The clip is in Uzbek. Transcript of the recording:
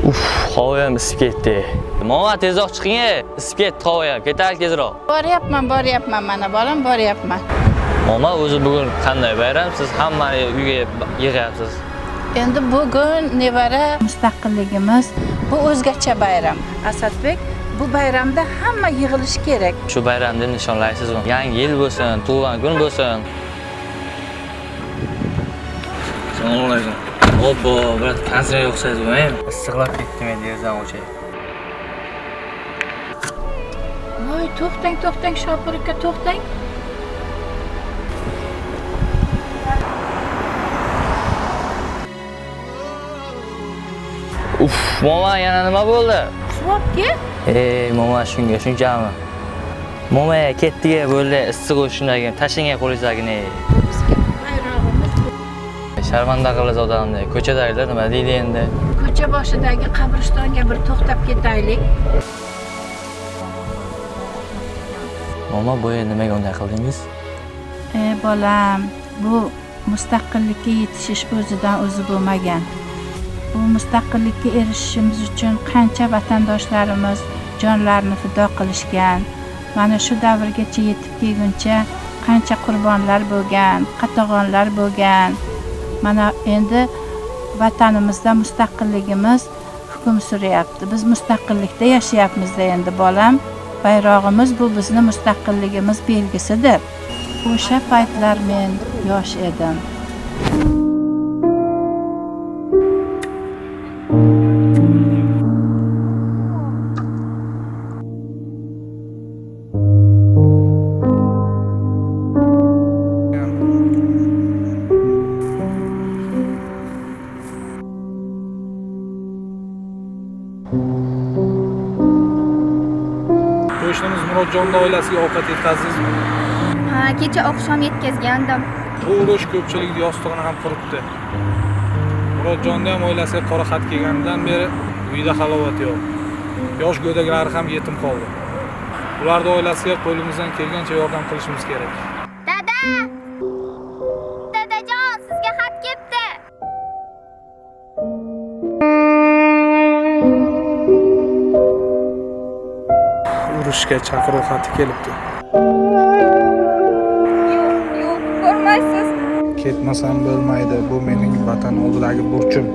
Uf, havo ham isib ketdi. Mama tezroq chiqing-a, isib ketdi havo ham. Ketaylik tezroq. Boryapman mana bolam, boryapman. Mama, o'zi bugun qanday bayram? Siz hammani uyga yig'yapsiz. Endi bugun nevara mustaqilligimiz, bu o'zgacha bayram. Asadbek, bu bayramda hamma yig'ilishi kerak. Shu bayramni nishonlaysizmi? Yangi yil bo'lsin, tug'ilgan kun bo'lsin. Assalomu alaykum. Hoppa, bir konsert yo'qsiz-ku, issiqlab ketdim endi yerdan o'chay. Voy, to'xtang, Shopir aka, to'xtang. Uf, mama, yana nima bo'ldi? Suvobga? Mama, shunchami? Mama, ketdiga bo'ldi, issiq shundan keyin tashingga qo'yingizagini. Sharmanda qilasiz odamni. Ko'chadagilar nima deydi endi? Ko'cha boshidagi qabristonga bir to'xtab ketaylik. Mama, bu nimaga unday qildingiz? Bolam, bu mustaqillikka yetishish o'zidan o'zi bo'lmagan. Bu mustaqillikka erishishimiz uchun qancha vatandoshlarimiz jonlarini fido qilishgan. Mana shu davrgacha yetib kelguncha qancha qurbonlar bo'lgan, qatag'onlar bo'lgan. Mana endi vatanimizda mustaqilligimiz hukm suryapti. Biz mustaqillikda yashayapmiz-da endi bolam. Bayrog'imiz bu bizni mustaqilligimiz belgisidir. O'sha paytlar men yosh edim. Qo'shnimiz Murodjonning oilasiga ovqat yetkazingizmi? Ha, kecha oqshom yetkazgandim. Bu urush ko'pchilikning yostig'ini ham quritdi. Murodjonning ham oilasiga qora xat kelganidan beri uyda halovat yo'q. Yosh go'daklari ham yetim qoldi. Ularning oilasiga qo'limizdan kelgancha yordam qilishimiz kerak. Dada! Dadajon, sizga xat kelibdi. Urushga chaqiruv xati kelibdi. Yo'q, ko'rmaysiz. Ketmasam bo'lmaydi. Bu mening vatan oldidagi burchim.